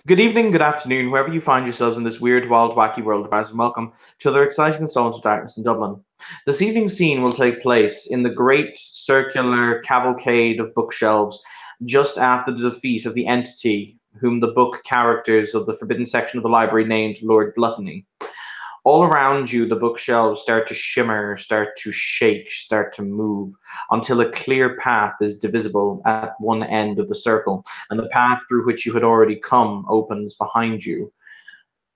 Good evening, good afternoon, wherever you find yourselves in this weird, wild, wacky world of ours, and welcome to another exciting installment of Darkness in Dublin. This evening's scene will take place in the great circular cavalcade of bookshelves just after the defeat of the entity whom the book characters of the forbidden section of the library named Lord Gluttony. All around you, the bookshelves start to shimmer, start to shake, start to move until a clear path is divisible at one end of the circle, and the path through which you had already come opens behind you.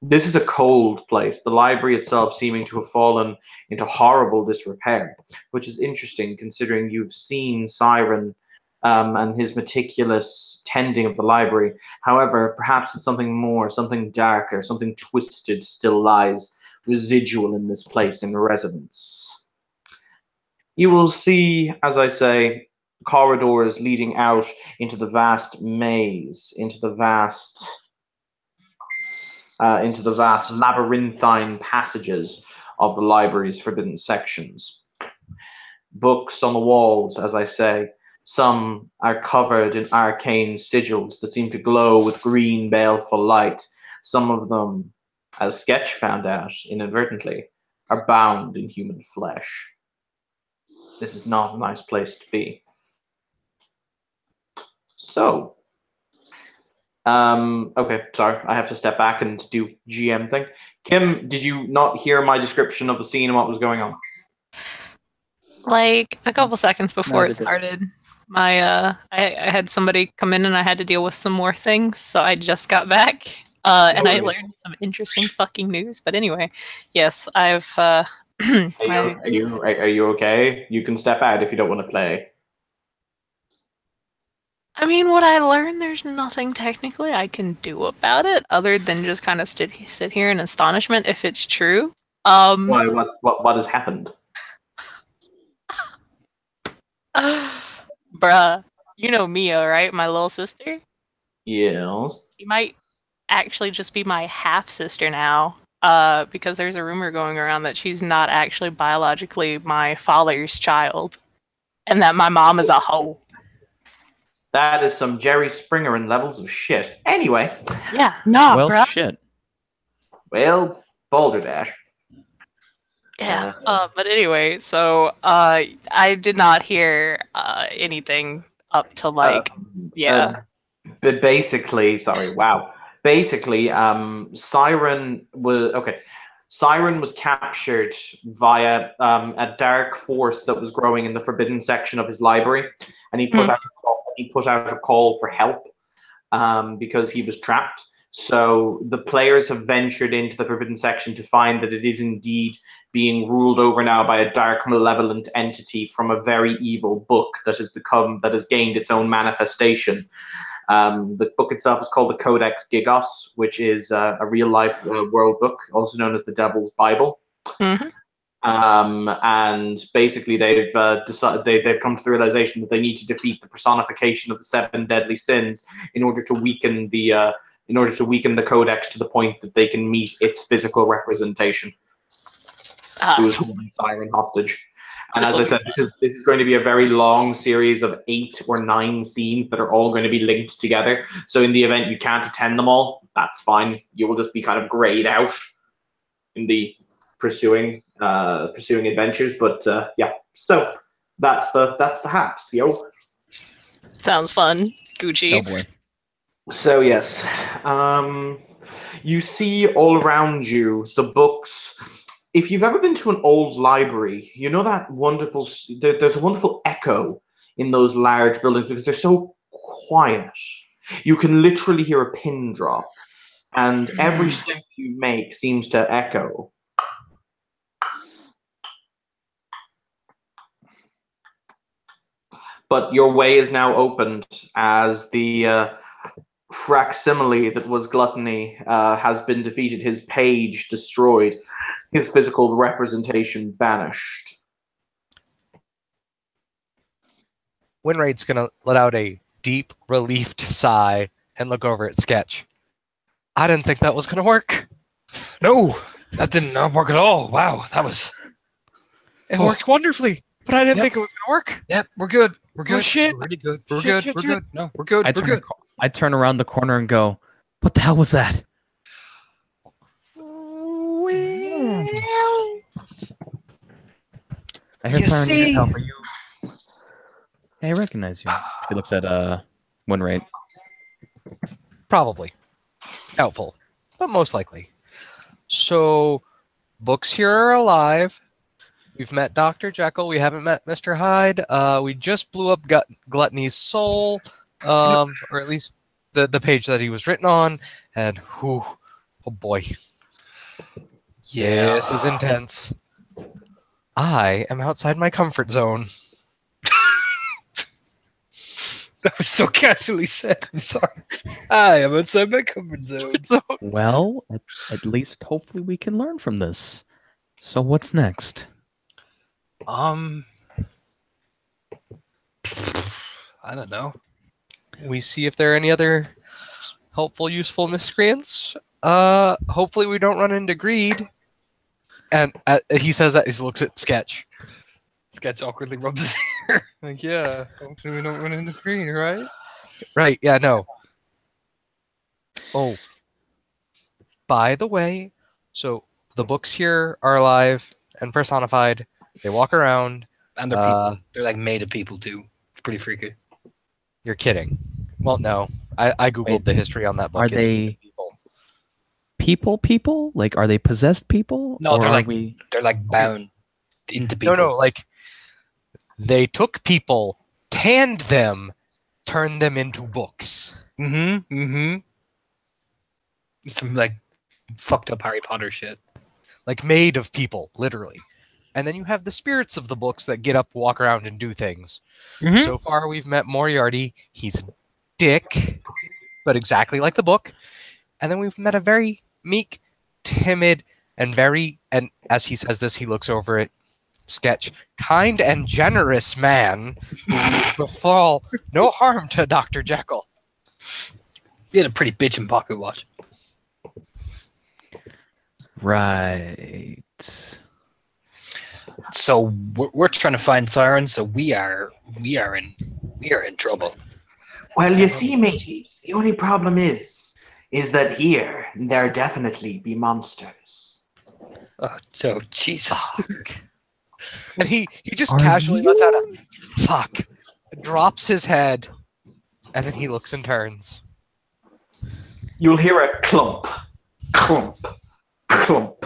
This is a cold place, the library itself seeming to have fallen into horrible disrepair, which is interesting considering you've seen Siren and his meticulous tending of the library. However, perhaps it's something more, something darker, something twisted still lies residual in this place in residence. You will see, as I say, corridors leading out into the vast maze, into the vast labyrinthine passages of the library's forbidden sections. Books on the walls, as I say, some are covered in arcane sigils that seem to glow with green, baleful light. Some of them, as Sketch found out inadvertently, are bound in human flesh. This is not a nice place to be. So, okay, sorry, I have to step back and do GM thing. Kim, did you not hear my description of the scene and what was going on? Like a couple seconds before it started, I had somebody come in and I had to deal with some more things, so I just got back. And I learned some interesting fucking news. But anyway, yes, I've Are you okay? You can step out if you don't want to play. I mean, what I learned, there's nothing technically I can do about it other than just kind of sit here in astonishment if it's true. Why? What has happened? Bruh, you know Mia, right? My little sister? Yes. She might actually just be my half sister now. Because there's a rumor going around that she's not actually biologically my father's child, and that my mom is a hoe. That is some Jerry Springer and levels of shit. Anyway. Yeah, nah, well, bruh. shit. Well, Balderdash. Yeah. But anyway, so I did not hear anything up to But basically, sorry, wow. Basically, Siren was captured via a dark force that was growing in the forbidden section of his library, and he put out a call for help because he was trapped. So the players have ventured into the forbidden section to find that it is indeed being ruled over now by a dark, malevolent entity from a very evil book that has gained its own manifestation. The book itself is called the Codex Gigos, which is a real-life world book, also known as the Devil's Bible. Mm-hmm. And basically, they've come to the realization that they need to defeat the personification of the seven deadly sins in order to weaken the Codex to the point that they can meet its physical representation. Who is holding Siren hostage. And as I said, this is going to be a very long series of 8 or 9 scenes that are all going to be linked together. So in the event you can't attend them all, that's fine. You will just be kind of grayed out in the pursuing adventures. But yeah, so that's the haps, yo. Sounds fun, Gucci. Oh boy. So yes, you see all around you the books. If you've ever been to an old library, you know that there's a wonderful echo in those large buildings because they're so quiet. You can literally hear a pin drop, and every step you make seems to echo. But your way is now opened as the facsimile that was Gluttony has been defeated, his page destroyed, his physical representation banished. Winraid's gonna let out a deep, relieved sigh and look over at Sketch. I didn't think that was gonna work. No, that didn't work at all. Wow, that was... It worked wonderfully, but I didn't think it was gonna work. Yep, we're good. We're good. Oh, shit. We're really good. We're Shit, good. shit, We're shit. good. No, we're good. We're good. I turn around the corner and go, What the hell was that? I heard You Siren needed see? help. Are you? Hey, I recognize you. She looks at Winright. Probably. Doubtful. But most likely. So, books here are alive. We've met Dr. Jekyll. We haven't met Mr. Hyde. We just blew up Gluttony's soul. Or at least the page that he was written on. And, whew, oh boy. Yeah. This is intense. I am outside my comfort zone. That was so casually said. I'm sorry. I am outside my comfort zone. Well, at least hopefully we can learn from this. So what's next? I don't know. We see if there are any other helpful, useful miscreants. Hopefully we don't run into greed. And he says that he looks at Sketch. Sketch awkwardly rubs his hair. Like, yeah, hopefully we don't run into green, right? Right, yeah, no. Oh. By the way, so the books here are alive and personified. They walk around. And they're people. They're like made of people too. It's pretty freaky. You're kidding. Well, no. I googled Wait, the history on that book. are It's they people. people? Like, are they possessed people? No, or they're are like we... they're like bound into people. No, like they took people, tanned them, turned them into books. Some like fucked up Harry Potter shit. Like made of people, literally. And then you have the spirits of the books that get up, walk around, and do things. So far, we've met Moriarty. He's a dick, but exactly like the book. And then we've met a very meek, timid, and as he says this, he looks over at Sketch, kind and generous man who would befall no harm to Dr. Jekyll. He had a pretty bitchin' pocket watch. Right. So we're trying to find Siren. So we are in trouble. Well, you see, matey, the only problem is that here there definitely be monsters. Oh, so Jesus. And he just Are casually you- lets out a fuck, drops his head, and then he looks and turns. You'll hear a clump, clump, clump,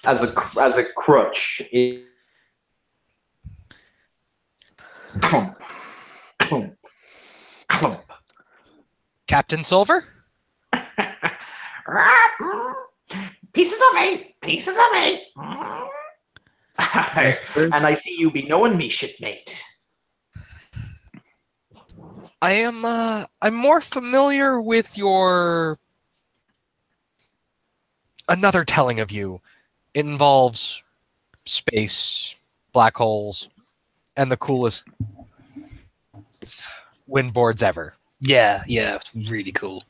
as a crutch. Clump, clump, clump. Captain Silver? Pieces of meat, pieces of meat. And I see you be knowing me, shipmate. I'm more familiar with another telling of you. It involves space, black holes, and the coolest windboards ever. Yeah, it's really cool.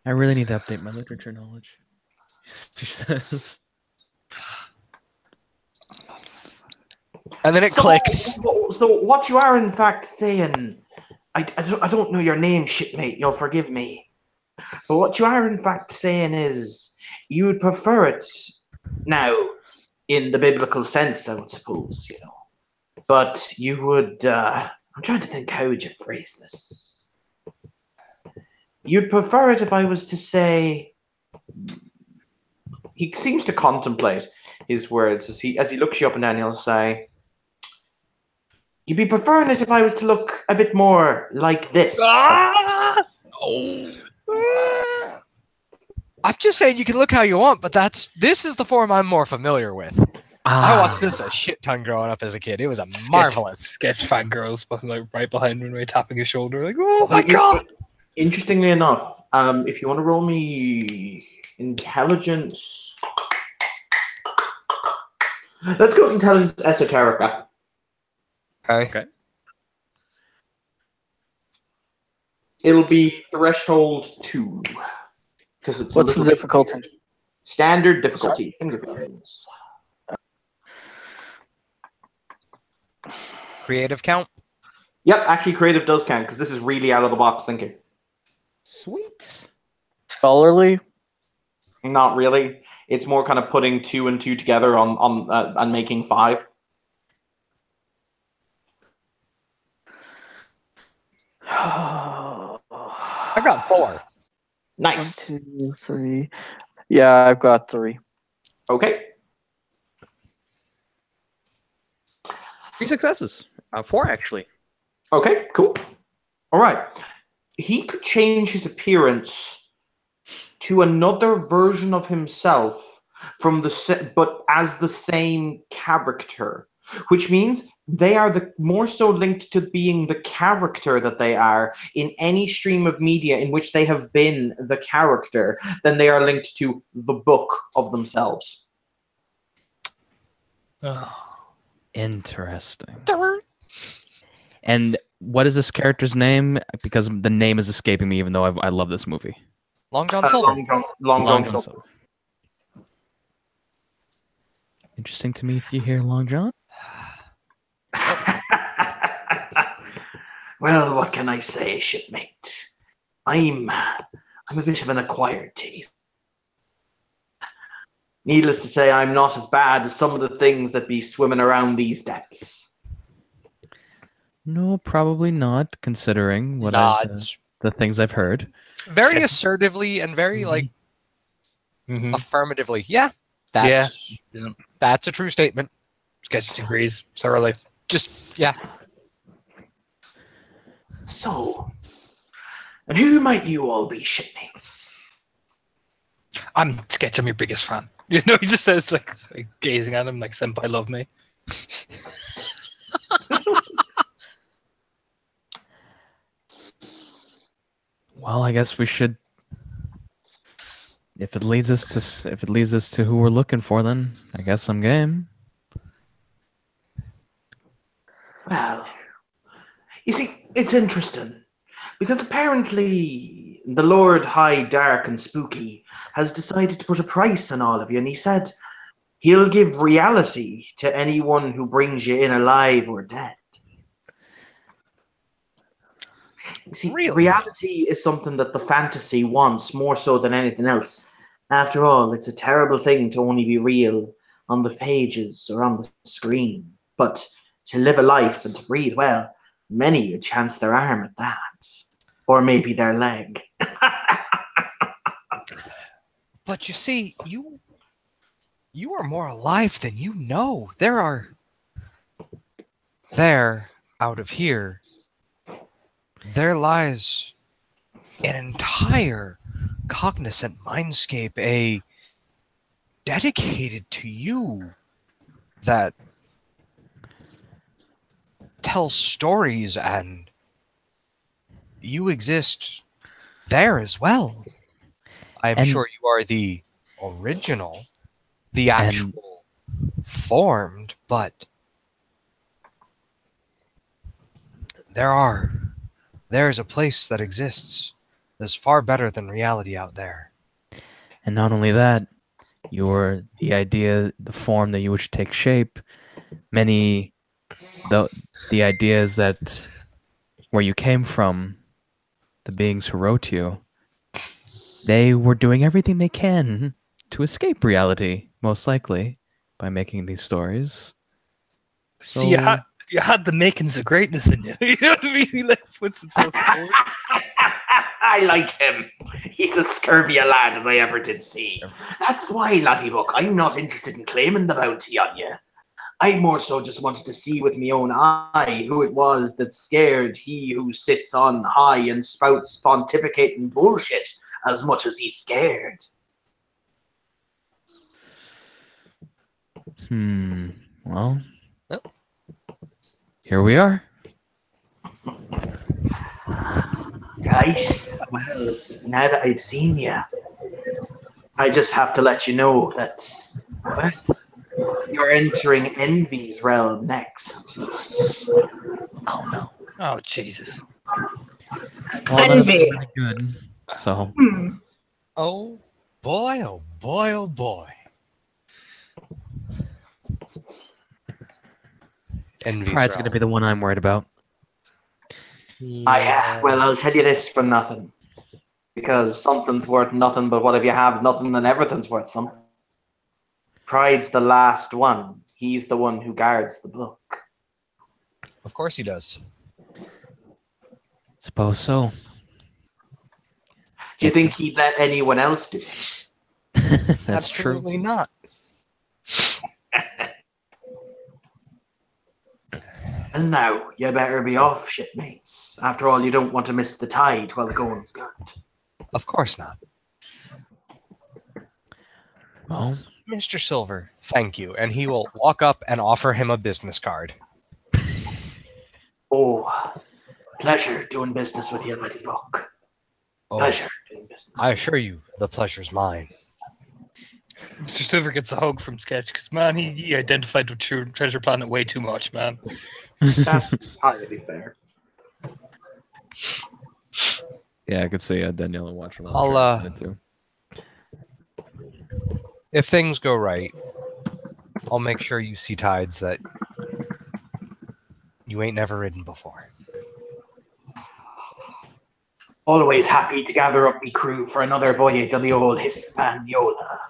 I really need to update my literature knowledge. She says. And then it clicks. So what you are in fact saying, I don't know your name, shipmate, you'll forgive me. But what you are in fact saying is you would prefer it now in the biblical sense, I would suppose, you know. But you would, I'm trying to think, how would you phrase this? You'd prefer it if I was to say, he seems to contemplate his words as he looks you up and down, he'll say, you'd be preferring it if I was to look a bit more like this. Oh. I'm just saying you can look how you want, but this is the form I'm more familiar with. I watched this a shit ton growing up as a kid. It was marvelous. Sketch fangirls, but like right behind me, tapping his shoulder, like, oh my god. Interestingly enough, if you want to roll me intelligence, let's go intelligence esoterica. Okay. It'll be threshold 2 because it's What's the difficulty? Standard difficulty. Fingerprints. Creative count? Yep, actually creative does count because this is really out of the box thinking. Sweet. Scholarly? Not really. It's more kind of putting 2 and 2 together on and making 5. I got 4. Nice. 1, 2, 3. Yeah, I've got 3. Okay. 3 successes. 4 actually. Okay, cool. All right. He could change his appearance to another version of himself from but as the same character, which means they are more so linked to being the character that they are in any stream of media in which they have been the character than they are linked to the book of themselves. Oh. Interesting. And what is this character's name? Because the name is escaping me, even though I love this movie. Long John Silver. Long John Silver. Interesting to meet you here, Long John. Well, what can I say, shipmate? I'm a bit of an acquired taste. Needless to say, I'm not as bad as some of the things that be swimming around these depths. No, probably not, considering what the things I've heard. Very assertively and very affirmatively. Yeah, that's a true statement. Sketch degrees, thoroughly. Just yeah. So, and who might you all be, shipmates? I'm Sketch. I'm your biggest fan. You know, he just says like gazing at him like "Senpai, love me." Well, I guess we should. If it leads us to who we're looking for, then I guess I'm game. Well, you see, it's interesting because apparently the Lord High Dark and Spooky has decided to put a price on all of you, and he said he'll give reality to anyone who brings you in alive or dead. See, reality is something that the fantasy wants more so than anything else. After all, it's a terrible thing to only be real on the pages or on the screen. But to live a life and to breathe, well, many a chance their arm at that. Or maybe their leg. But you see, you are more alive than you know. There out of here, there lies an entire cognizant mindscape, dedicated to you, that tells stories, and you exist there as well. I'm sure you are the original, the actual formed, but there's a place that exists that's far better than reality out there. And not only that, you're the idea, the form that you wish to take shape. Many, the ideas that where you came from, the beings who wrote you, they were doing everything they can to escape reality, most likely, by making these stories. See, you had the makings of greatness in you. You know what I mean? He puts himself forward. I like him. He's as scurvy a lad as I ever did see. That's why, Laddybuck, I'm not interested in claiming the bounty on you. I more so just wanted to see with my own eye who it was that scared he who sits on high and spouts pontificating bullshit as much as he's scared. Well, here we are. Right. Well, now that I've seen you, I just have to let you know that you're entering Envy's realm next. Oh no. Oh Jesus. Well, that is really good. So. Oh boy! Oh boy! Oh boy! Envy's Pride's going to be the one I'm worried about. Yeah. Well, I'll tell you this for nothing. Because something's worth nothing, but what if you have nothing, then everything's worth something. Pride's the last one. He's the one who guards the book. Of course he does. Suppose so. Do you think he'd let anyone else do it? That's true. Absolutely not. And now, you better be off, shipmates. After all, you don't want to miss the tide while the going's good. Of course not. Well, Mr. Silver, thank you. And he will walk up and offer him a business card. Oh, pleasure doing business with you, little book. Oh, Pleasure doing business. I assure you, the pleasure's mine. Mr. Silver gets a hug from Sketch because, man, he identified with Treasure Planet way too much, man. That's entirely fair. yeah, I could see Danielle and watch him. I'll, if things go right, I'll make sure you see tides that you ain't never ridden before. Always happy to gather up me crew for another voyage of the old Hispaniola.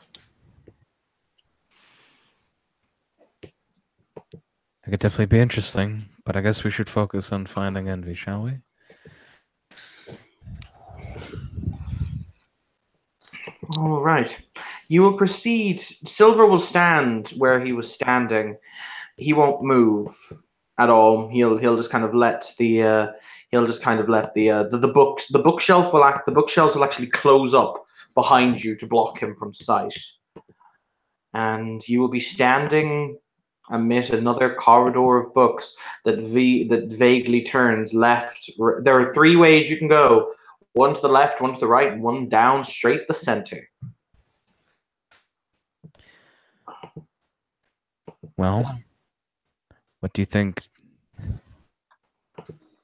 It could definitely be interesting, but I guess we should focus on finding Envy, shall we? All right. You will proceed. Silver will stand where he was standing. He won't move at all. He'll just kind of let the bookshelves will actually close up behind you to block him from sight. And you will be standing amid another corridor of books that vaguely turns left. There are three ways you can go. One to the left, one to the right, and one down straight the center. Well, what do you think?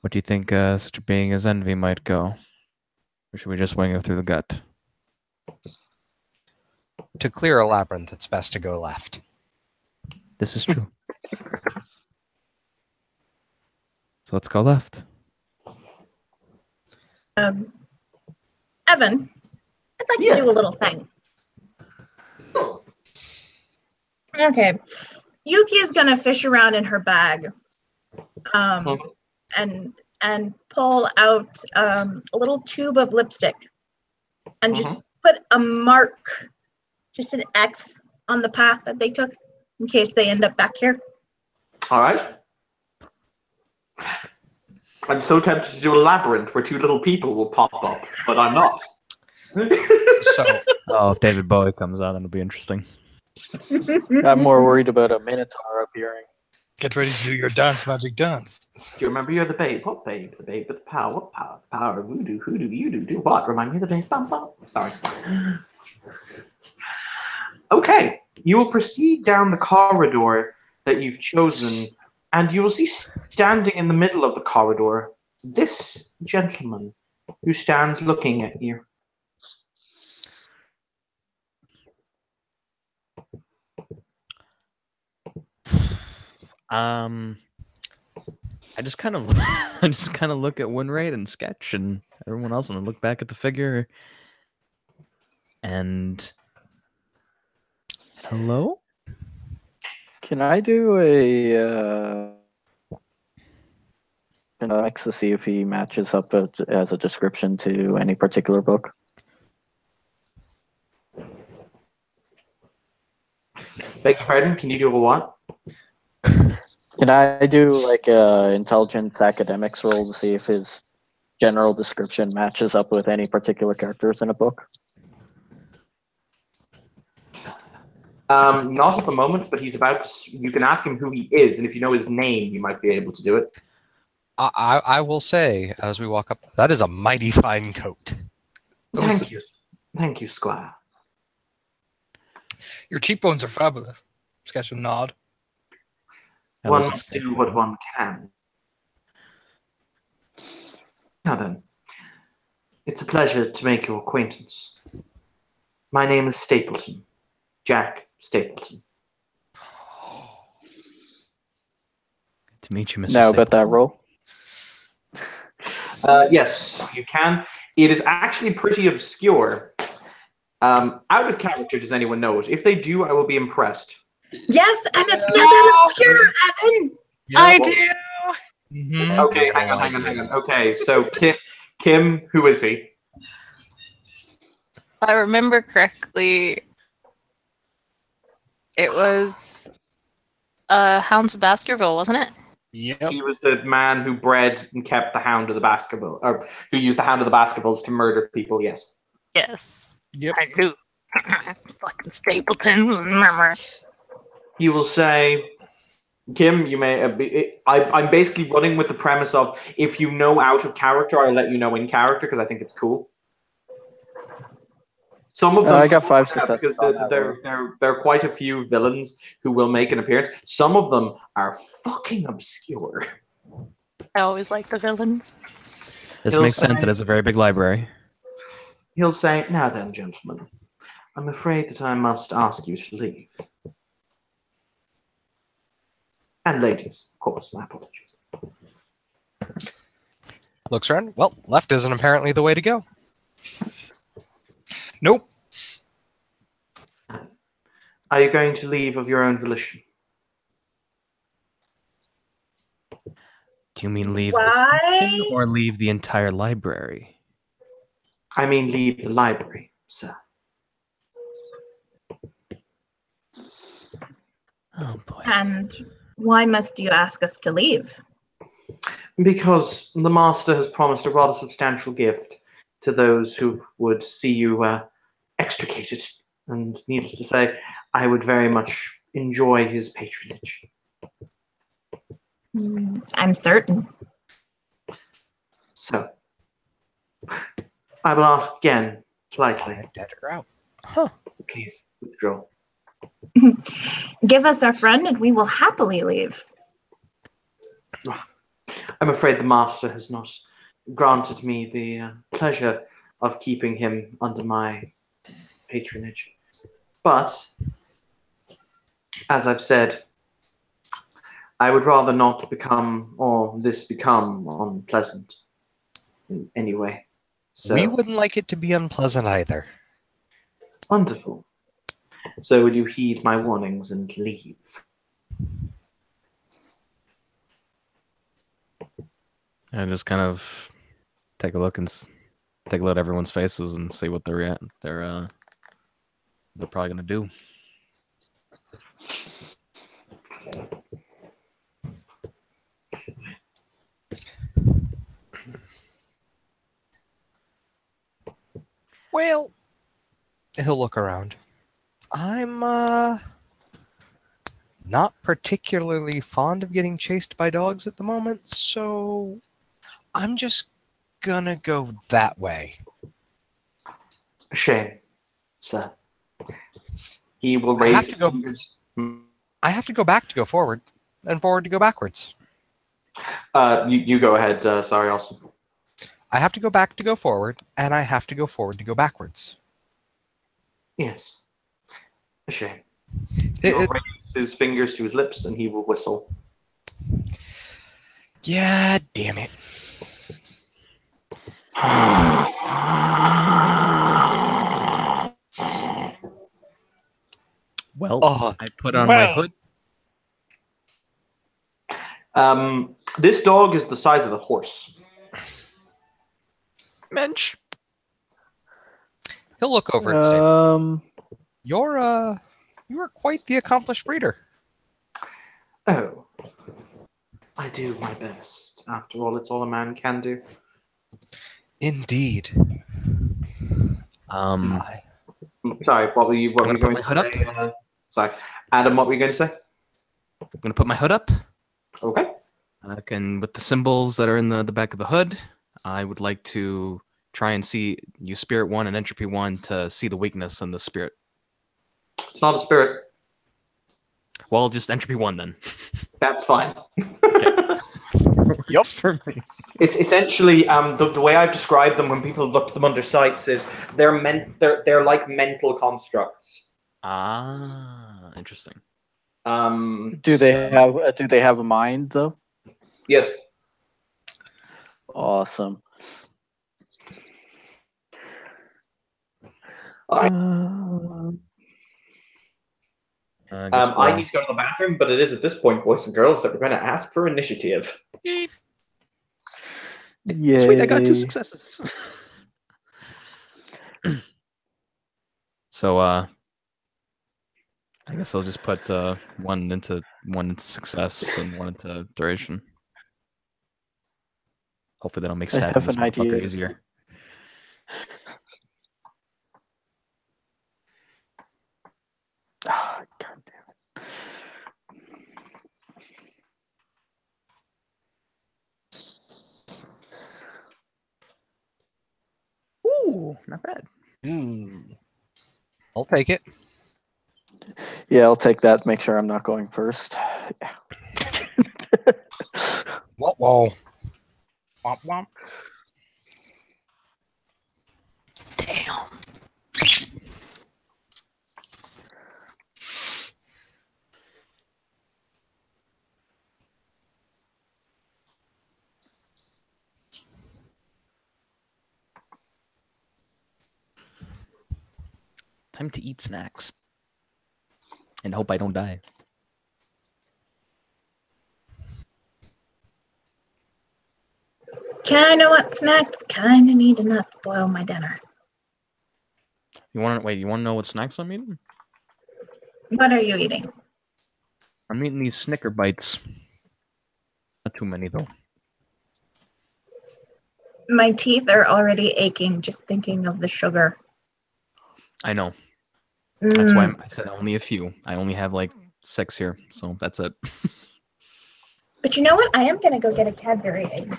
What do you think such a being as Envy might go? Or should we just wing it through the gut? To clear a labyrinth, it's best to go left. This is true. So let's go left. Evan, I'd like to do a little thing. Okay. Yuki is gonna fish around in her bag, and pull out a little tube of lipstick, and just put a mark, just an X on the path that they took, in case they end up back here. All right. I'm so tempted to do a labyrinth where two little people will pop up, but I'm not. If David Bowie comes out, that'll be interesting. I'm more worried about a Minotaur appearing. Get ready to do your dance, magic dance. Do you remember you're the babe? What babe? The babe with the power. What power? The power of voodoo. Hoodoo. You do what? Remind me of the babe. Bum, bum. Sorry. Okay. You will proceed down the corridor that you've chosen, and you will see standing in the middle of the corridor this gentleman who stands looking at you. I just kind of look at Winrate and Sketch and everyone else, and then look back at the figure. And hello? Can I do a X to see if he matches up as a description to any particular book? Beg your pardon? Can you do a what? Can I do like a intelligence academics roll to see if his general description matches up with any particular characters in a book? Not at the moment, but he's about to, you can ask him who he is, and if you know his name, you might be able to do it. I will say, as we walk up, that is a mighty fine coat. Thank you. Thank you, Squire. Your cheekbones are fabulous. Sketch will nod. One must do what one can. Now then, it's a pleasure to make your acquaintance. My name is Stapleton. Jack Stapleton. To meet you, Mr. Now Stapleton. about that roll. Yes, you can. It is actually pretty obscure. Out of character, does anyone know it? If they do, I will be impressed. Yes, and it's not that obscure, Evan. I Well, do. Mm-hmm. Okay, hang on. Okay, so Kim, who is he? If I remember correctly, it was Hounds of Baskerville, wasn't it? Yep. He was the man who bred and kept the Hound of the Baskerville, or who used the Hound of the Baskervilles to murder people. Yes. Yes. Yep. I do. Fucking Stapleton was remember. He will say, Kim, you may be. I'm basically running with the premise of if you know out of character, I'll let you know in character because I think it's cool. Some of them I got 5 successes because on that one. there are quite a few villains who will make an appearance. Some of them are fucking obscure. I always like the villains. This He'll makes sense. say- It is a very big library. He'll say, "Now then, gentlemen, I'm afraid that I must ask you to leave." And ladies, of course, my apologies. Looks around. Well, left isn't apparently the way to go. Nope. Are you going to leave of your own volition? Do you mean leave the Why? section or leave the entire library? I mean, leave the library, sir. Oh boy. And why must you ask us to leave? Because the master has promised a rather substantial gift to those who would see you extricated. And needless to say, I would very much enjoy his patronage. I'm certain. So, I will ask again, politely. Dead her out. Please withdraw. Give us our friend and we will happily leave. I'm afraid the master has not granted me the pleasure of keeping him under my patronage. But, as I've said, I would rather not become, or this become, unpleasant in any way. So, We wouldn't like it to be unpleasant either. wonderful. So would you heed my warnings and leave? I just kind of take a look take a look at everyone's faces and see what they're probably gonna do. Well, he'll look around. I'm not particularly fond of getting chased by dogs at the moment, so I'm just gonna go that way. A shame, sir. He will I have raise to go- fingers. I have to go back to go forward, and forward to go backwards. You go ahead. Sorry, Austin. I have to go back to go forward, and I have to go forward to go backwards. Yes. A shame. It- He'll it- raise his fingers to his lips and he will whistle. yeah, damn it. Well, Oh, I put on my hood. This dog is the size of a horse. Mensch. he'll look over at Steve. You are quite the accomplished breeder. Oh. I do my best. After all, it's all a man can do. Indeed. Sorry, what were you gonna going put to my say? hood Sorry. Adam, what were you going to say? I'm gonna put my hood up. Okay. With the symbols that are in the back of the hood, I would like to try and use Spirit 1 and Entropy 1 to see the weakness in the spirit. It's not a spirit. Well, just Entropy 1 then. That's fine. Yep. For me. It's essentially the way I've described them when people look at them under sights is they're like mental constructs. Ah, interesting. Do they have a mind though? Yes. Awesome. I I need to go to the bathroom, but it is at this point, boys and girls, that we're going to ask for initiative. Yay. Yay. Sweet, I got 2 successes. So, I guess I'll just put one into success and one into duration. Hopefully, that'll make stabbing this motherfucker easier. Oh, God damn it. Ooh, not bad. I'll take it. Yeah, I'll take that. Make sure I'm not going first. Whoa. Womp womp. Damn. Time to eat snacks. And hope I don't die. Kinda want snacks, kinda need to not spoil my dinner. You want to know what snacks I'm eating? What are you eating? I'm eating these Snicker bites. Not too many though. My teeth are already aching just thinking of the sugar. I know. That's why I said only a few. I only have like 6 here, so that's it. But you know what? I am gonna go get a Cadbury egg.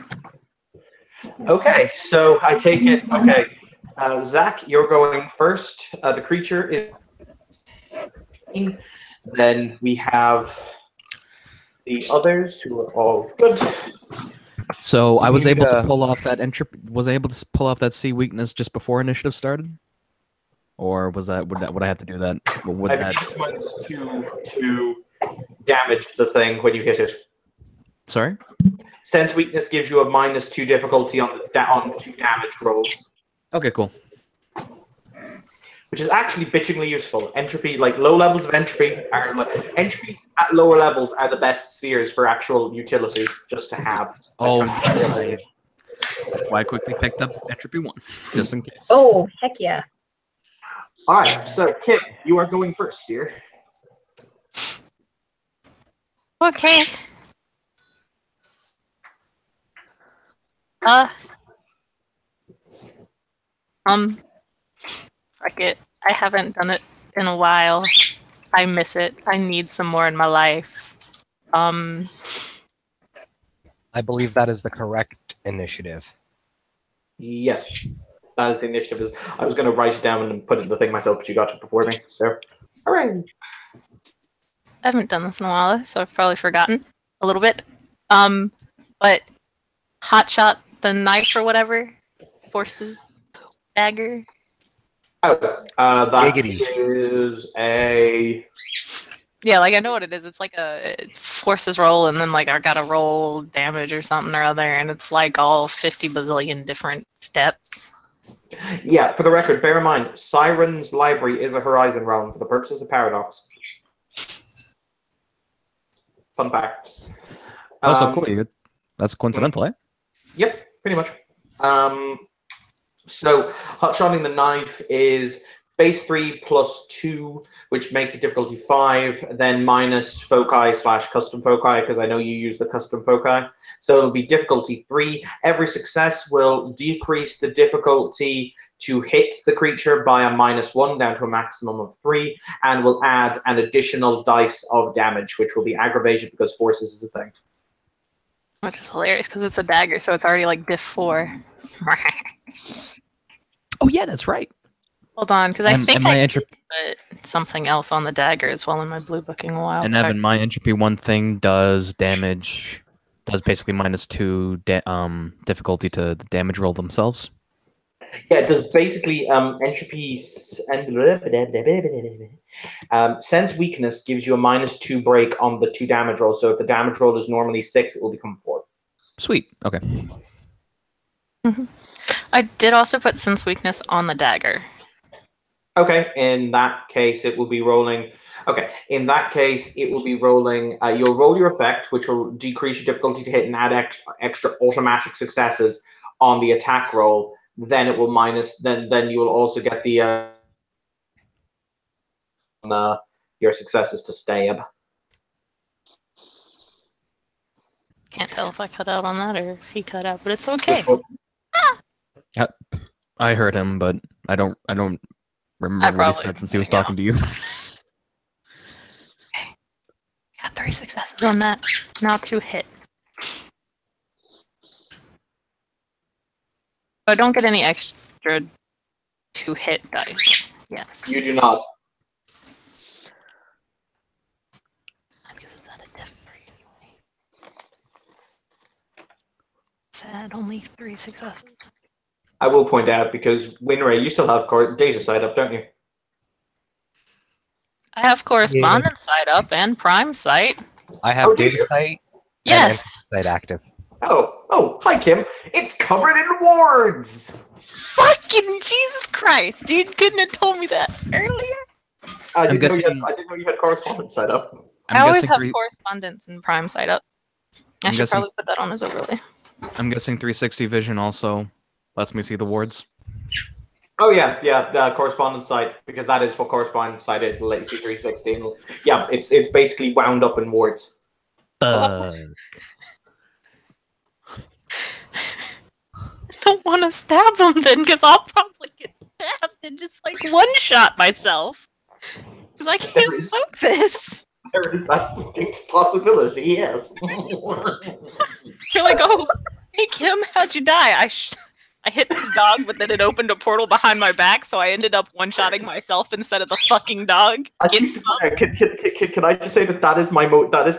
Okay, so I take it. Okay, Zach, you're going first. The creature is. Then we have the others who are all good. So I was able to pull off that entropy. Was I able to pull off that C weakness just before initiative started, or was that would I have to do that? Would I that? believe it's to damage the thing when you hit it. Sorry. Sense weakness gives you a -2 difficulty on 2 damage rolls. Okay, cool. Which is actually bitchingly useful. Entropy, like low levels of entropy, entropy at lower levels are the best spheres for actual utility, just to have. Oh, that's why I quickly picked up entropy 1, just in case. Oh, heck yeah. All right, so Kit, you are going first, dear. Okay. Fuck it. I haven't done it in a while. I miss it. I need some more in my life. I believe that is the correct initiative. Yes, that is the initiative. I was going to write it down and put it in the thing myself, but you got it before me. So, all right. I haven't done this in a while, so I've probably forgotten a little bit. But hotshot the knife or whatever, forces dagger. Oh, that is a. Yeah, like I know what it is. It's like it forces roll, and then like I gotta roll damage or something or other, and it's like all 50 bazillion different steps. Yeah, for the record, bear in mind, Siren's library is a Horizon realm for the purposes of Paradox. Fun fact. Also, cool. That's coincidental, eh? Yep, pretty much. So, hotshotting the knife is base 3 plus 2, which makes it difficulty 5, then minus foci / custom foci, because I know you use the custom foci. So it'll be difficulty 3. Every success will decrease the difficulty to hit the creature by a -1 down to a maximum of 3, and will add an additional dice of damage, which will be aggravated because forces is a thing. Which is hilarious because it's a dagger, so it's already like diff 4. Oh yeah, that's right. Hold on, because I think my I did put something else on the dagger as well in my blue booking a while And back. Evan, my entropy 1 thing does damage, does basically -2 difficulty to the damage roll themselves. Yeah, it does basically entropy and sense weakness gives you a -2 break on the 2 damage rolls. So if the damage roll is normally 6, it will become 4. Sweet. Okay. I did also put sense weakness on the dagger. Okay, in that case, it will be rolling. Okay, in that case, it will be rolling. You'll roll your effect, which will decrease your difficulty to hit and add extra automatic successes on the attack roll. Then it will minus. Then you will also get the your successes to stab. Can't tell if I cut out on that or if he cut out, but it's okay. I heard him, but I don't remember what he said since he was talking to you. Okay. Got 3 successes on that. Now 2 hit. I don't get any extra 2 hit dice. Yes. You do not. Because it's at a diff 3 anyway. Sad, only 3 successes. I will point out, because Winray, you still have data side up, don't you? I have correspondence site up and prime site. I have data site. Yes. And site active. Oh, hi Kim. It's covered in wards. Fucking Jesus Christ, dude! Couldn't have told me that earlier. I didn't know you had correspondence set up. I always have correspondence and prime site up. I should probably put that on as overlay. I'm guessing 360 vision also lets me see the wards. Oh yeah, the correspondence site, because that is what correspondence site is. The latency 360. And, yeah, it's basically wound up in wards. I don't want to stab him then, because I'll probably get stabbed and just like one-shot myself. Because I can't soak this. There is that distinct possibility, yes. You're like, oh, hey Kim, how'd you die? I hit this dog, but then it opened a portal behind my back, so I ended up one-shotting myself instead of the fucking dog. Can I just say that is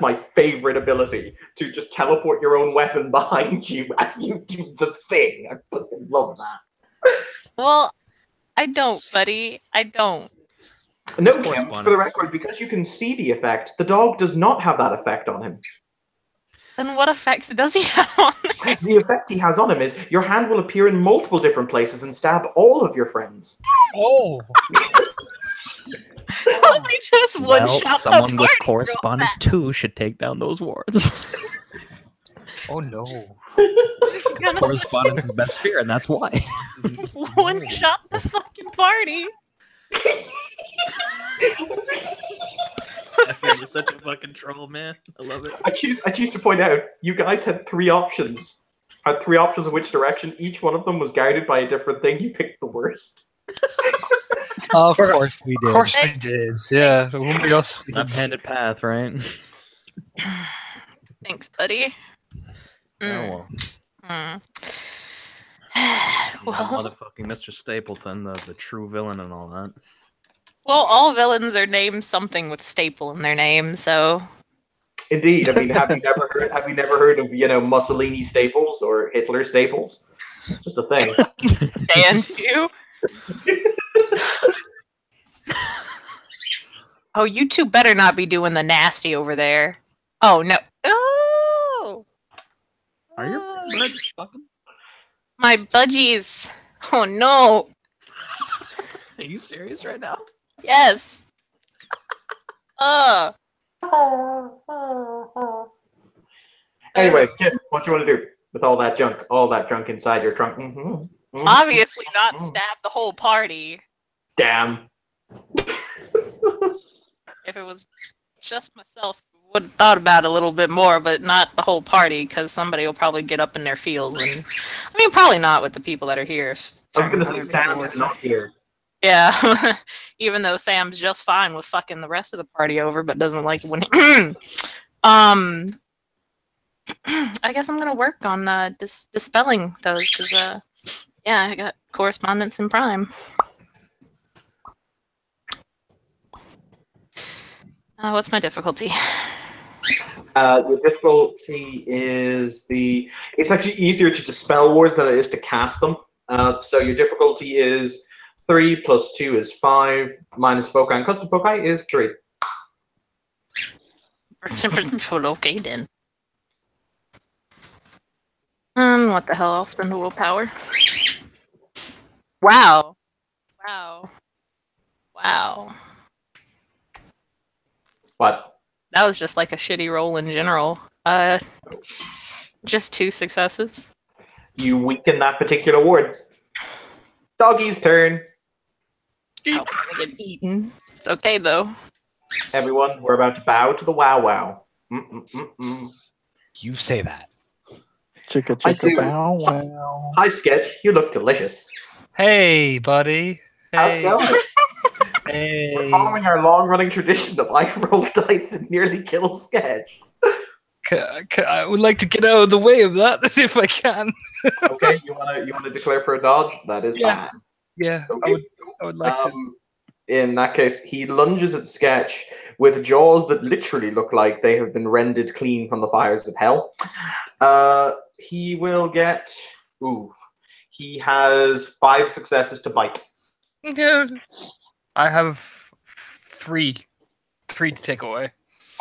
my favorite ability, to just teleport your own weapon behind you as you do the thing. I fucking love that. Well, I don't, buddy. I don't. No, Kim, for the record, because you can see the effect, the dog does not have that effect on him. Then what effects does he have on him? The effect he has on him is your hand will appear in multiple different places and stab all of your friends. Oh. I just one-shot someone with correspondence 2 should take down those wards. Oh no. Correspondence is best fear, and that's why. One-shot the fucking party. You're such a fucking troll, man. I love it. I choose to point out, you guys had 3 options. Had 3 options of which direction. Each one of them was guided by a different thing. You picked the worst. Of course we did. Of course we did. Yeah. Nobody else. Left-handed path, right? Thanks, buddy. Oh, well. Well, motherfucking Mr. Stapleton, the true villain and all that. Well, all villains are named something with staple in their name, so. Indeed. I mean, have you never heard of, Mussolini staples or Hitler staples? It's just a thing. Stand you. Oh, you two better not be doing the nasty over there. Oh no. Oh. Are your budgies fucking? My budgies. Oh no. Are you serious right now? Yes. Anyway, Kim, what do you want to do with all that junk inside your trunk? Obviously not stab the whole party. Damn. If it was just myself, would have thought about it a little bit more, but not the whole party, because somebody will probably get up in their feels. And I mean, probably not with the people that are here. I was going to say Sam is not here. Yeah, even though Sam's just fine with fucking the rest of the party over, but doesn't like it when he... I guess I'm gonna work on dispelling those, because yeah, I got correspondence in Prime. What's my difficulty? Your difficulty is it's actually easier to dispel wards than it is to cast them. So your difficulty is 3 plus 2 is 5, minus foci and custom foci is 3. Okay then. What the hell? I'll spend a willpower. Wow. Wow. What? That was just like a shitty roll in general. Just 2 successes. You weaken that particular ward. Doggy's turn. I'm gonna get eaten. It's okay though. Everyone, we're about to bow to the wow wow. Mm-mm-mm-mm. You say that. Chicka I chicka do. bow wow. Hi, Sketch. You look delicious. Hey, buddy. How's it Hey. going? We're Hey. following our long-running tradition of I roll dice and nearly kill Sketch. I would like to get out of the way of that if I can. Okay, you wanna declare for a dodge? That is Yeah. fine. Yeah, Okay. I would like to. In that case, he lunges at Sketch with jaws that literally look like they have been rendered clean from the fires of hell. He will get. Oof. He has 5 successes to bite. Yeah. I have 3 to take away.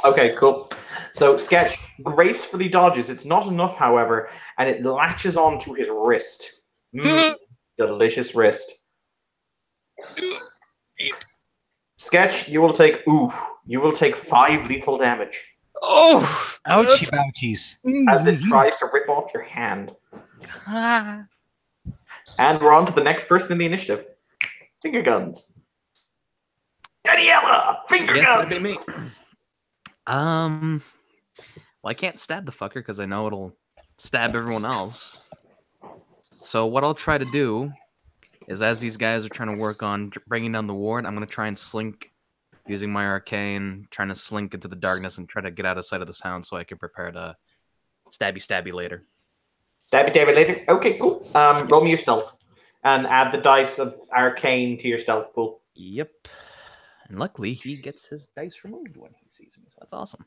Okay, cool. So Sketch gracefully dodges. It's not enough, however, and it latches onto his wrist. Delicious wrist. Sketch, you will take 5 lethal damage Oh! Ouchie bouchies. as it tries to rip off your hand. And we're on to the next person in the initiative. Finger guns. Daniela! Finger Yes, guns! that'd be me. Well, I can't stab the fucker because I know it'll stab everyone else. So what I'll try to do is, as these guys are trying to work on bringing down the ward, I'm going to try and slink using my arcane, trying to slink into the darkness and try to get out of sight of the sound so I can prepare to stabby later. Stabby later. Okay, cool. Roll me your stealth. And add the dice of arcane to your stealth pool. Yep. And luckily, he gets his dice removed when he sees me, so that's awesome.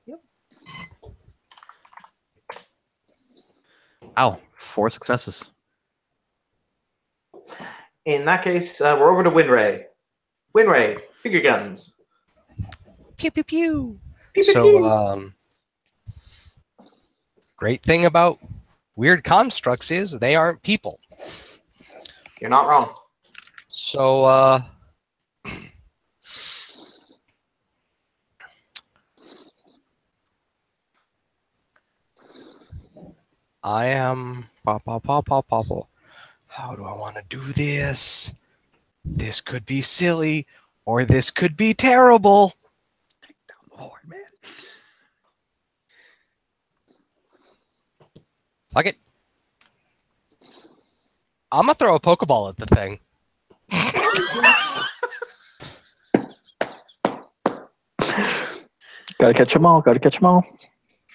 Yep. Ow, 4 successes. In that case, we're over to Winray. Winray, finger guns. Pew pew pew. Pew, pew, So, pew. great thing about weird constructs is they aren't people. You're not wrong. So, I am. How do I want to do this? This could be silly, or this could be terrible. Take down the horde, man. Fuck it. I'm gonna throw a Pokeball at the thing. Gotta catch them all. Gotta catch them all.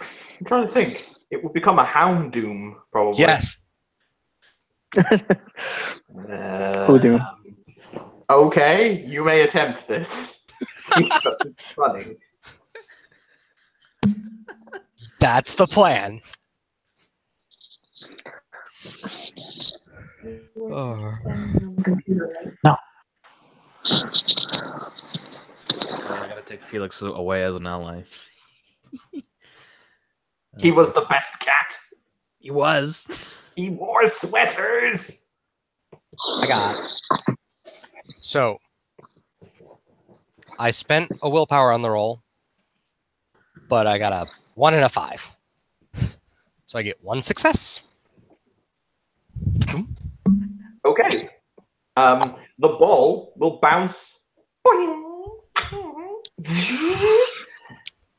I'm trying to think. It would become a Houndoom, probably. Yes. Houndoom. Okay, you may attempt this. That's funny. That's the plan. Oh. No. I gotta take Felix away as an ally. He was the best cat. He was. He wore sweaters. I got. So, I spent a willpower on the roll, but I got a 1 and a 5. So I get 1 success. Okay. The ball will bounce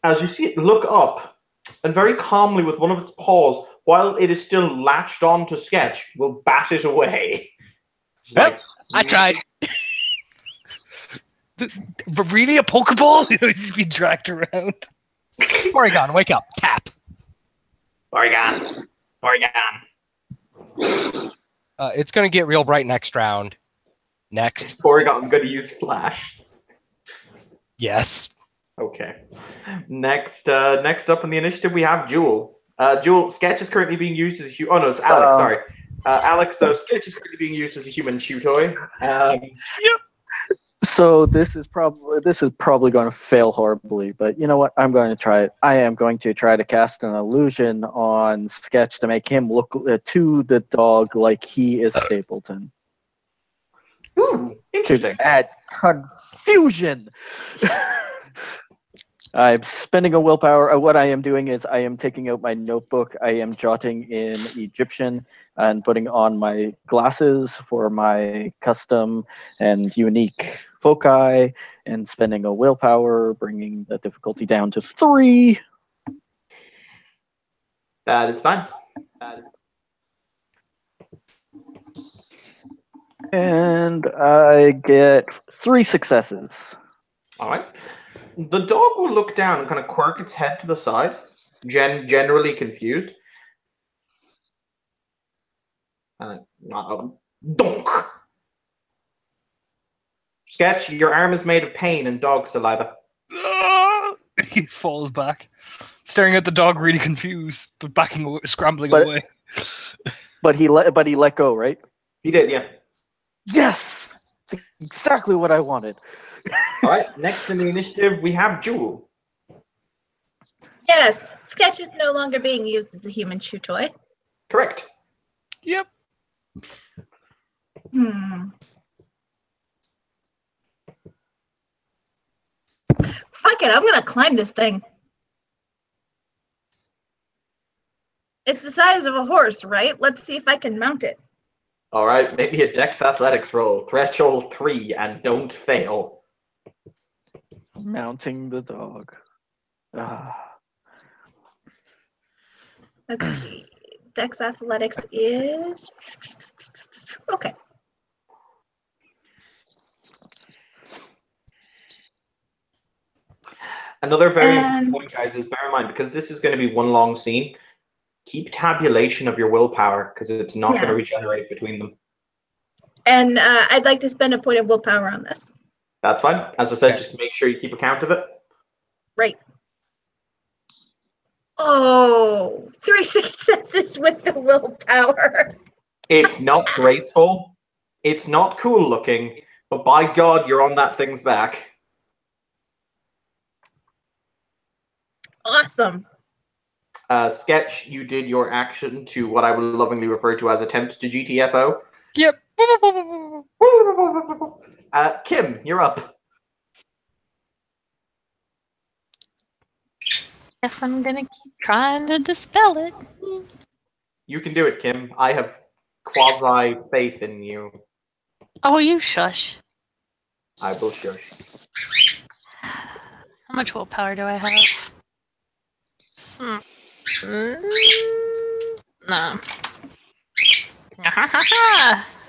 as you see it look up, and very calmly with one of its paws, while it is still latched on to Sketch, will bat it away. Well, I tried. But really, a Pokeball? You know, he's just being dragged around. Oregon, wake up. Tap. Oregon. It's going to get real bright next round. Next. Oregon's going to use Flash. Yes. Okay. Next up in the initiative, we have Jewel. Jewel, Sketch is currently being used as a human. Oh no, it's Alex. Sorry, Alex. So Sketch is currently being used as a human chew toy. Sketch So this is probably going to fail horribly, but you know what? I'm going to try it. I am going to try to cast an illusion on Sketch to make him look to the dog like he is Stapleton. Ooh, interesting. To add confusion. I'm spending a willpower. What I am doing is I am taking out my notebook. I am jotting in Egyptian and putting on my glasses for my custom and unique foci and spending a willpower, bringing the difficulty down to 3. That is fine. And I get 3 successes. All right. The dog will look down and kind of quirk its head to the side, generally confused. Donk. Sketch, your arm is made of pain and dog saliva. He falls back, staring at the dog, really confused, but backing away, scrambling away. But he let go, right? He did, yeah. Yes, that's exactly what I wanted. All right. Next in the initiative, we have Jewel. Yes, Sketch is no longer being used as a human chew toy. Correct. Yep. Fuck it, I'm gonna climb this thing. It's the size of a horse, right? Let's see if I can mount it. All right. Maybe a Dex Athletics roll. Threshold 3, and don't fail. Mounting the dog. Let's see. Dex Athletics is... Okay. Another very important point, guys, is bear in mind, because this is going to be one long scene, keep tabulation of your willpower, because it's not going to regenerate between them. And I'd like to spend a point of willpower on this. That's fine. As I said, just make sure you keep account of it. Right. Oh, 3 successes with the willpower. It's not graceful. It's not cool looking. But by God, you're on that thing's back. Awesome. Sketch, you did your action to what I will lovingly refer to as attempt to GTFO. Yep. Kim, you're up. Guess I'm gonna keep trying to dispel it. You can do it, Kim. I have quasi faith in you. Oh, you shush. I will shush. How much willpower do I have? No.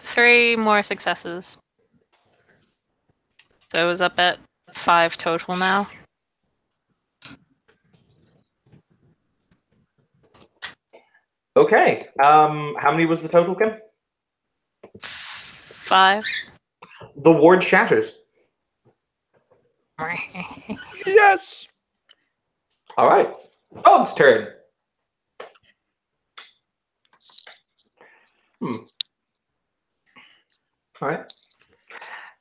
3 more successes. So I was up at 5 total now. Okay. How many was the total, Kim? 5. The ward shatters. Yes. All right. Dog's turn. All right.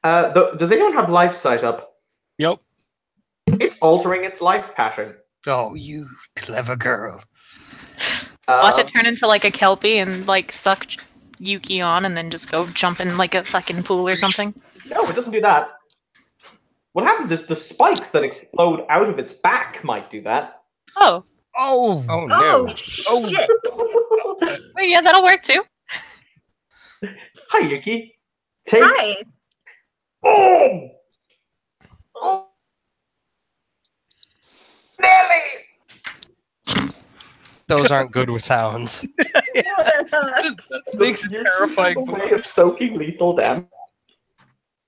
Does anyone have life sight up? Yep. It's altering its life pattern. Oh, you clever girl. Watch it turn into like a kelpie and like suck Yuki on and then just go jump in like a fucking pool or something. No, it doesn't do that. What happens is the spikes that explode out of its back might do that. Oh. Oh. Oh no. Oh, shit. Wait, yeah, that'll work too. Hi, Yuki. Takes... Hi. Oh! Oh! Nelly! Those aren't good with sounds. That makes it terrifying. Way of soaking lethal damage.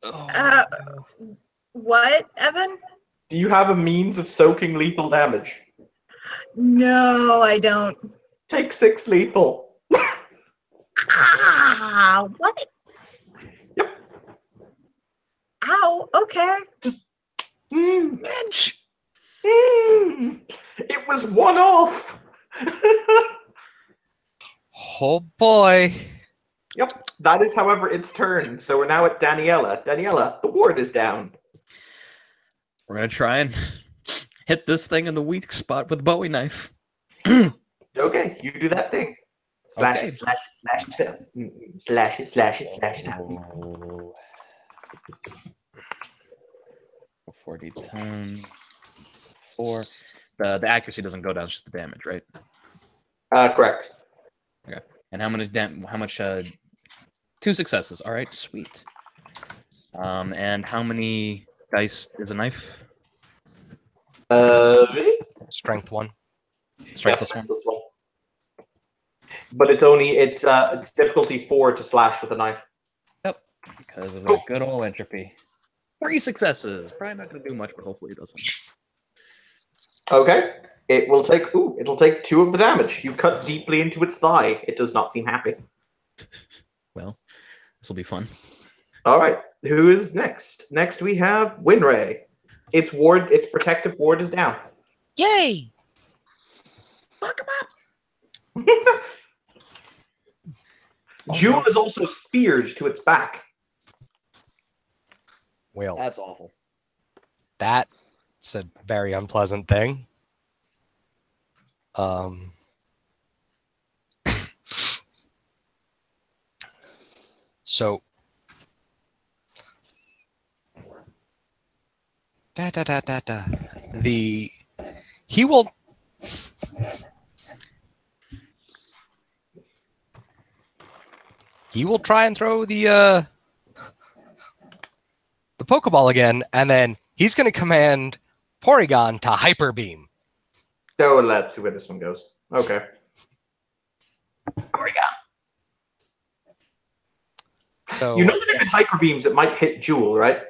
Oh, What, Evan? Do you have a means of soaking lethal damage? No, I don't. Take 6 lethal. What? Yep. Ow, okay. Mensch. It was one off. Oh boy. Yep. That is, however, its turn. So we're now at Daniela. Daniela, the ward is down. We're gonna try and hit this thing in the weak spot with a Bowie knife. Okay, you do that thing. Slash Okay. it, slash it, slash it. Slash it, slash it, slash it. 4d10. 4. The accuracy doesn't go down, it's just the damage, right? Correct. Okay. And how much 2 successes. All right, sweet. And how many dice is a knife? Really? Strength 1. Strength Yes, plus 1. plus 1. But it's difficulty 4 to slash with a knife. Yep. Because of that good old entropy. 3 successes. Probably not gonna do much, but hopefully it doesn't. Okay. It'll take 2 of the damage. You cut deeply into its thigh. It does not seem happy. Well, this will be fun. All right. Who is next? Next we have Winray. Its protective ward is down. Yay! Fuck him up. Jewel is also speared to its back. Well, That's awful. that's a very unpleasant thing. So he will try and throw the Pokeball again, and then he's going to command Porygon to Hyper Beam. So let's see where this one goes. Okay. Porygon. So You know that if it hyper beams, it might hit Jewel, right?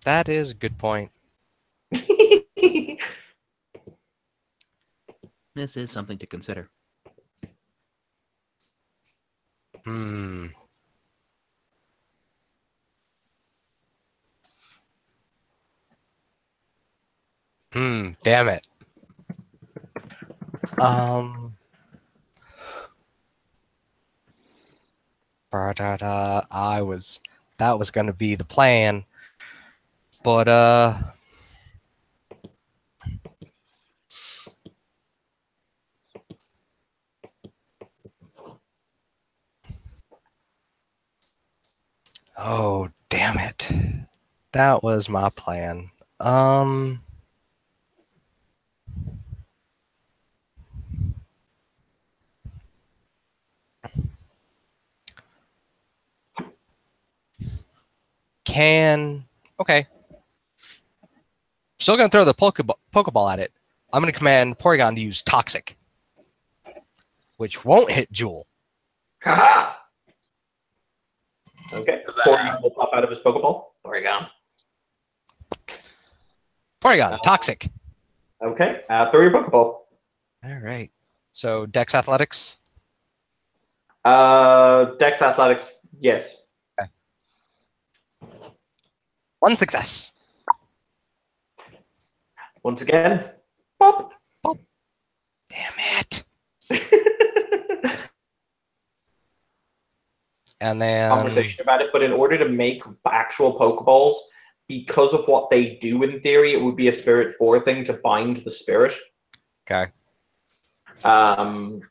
That is a good point. This is something to consider. Damn it. That was gonna be the plan, but oh damn it. That was my plan. Okay. Still gonna throw the Pokeball at it. I'm gonna command Porygon to use Toxic, which won't hit Jewel. Haha! Okay. Porygon will pop out of his Pokeball. Porygon, Toxic. Okay. Throw your Pokeball. All right. So Dex Athletics. Dex Athletics, yes. Okay. 1 success. Once again, pop. Damn it. And then Conversation about it, but in order to make actual Pokeballs, because of what they do in theory, it would be a Spirit 4 thing to bind the spirit. Okay. I'll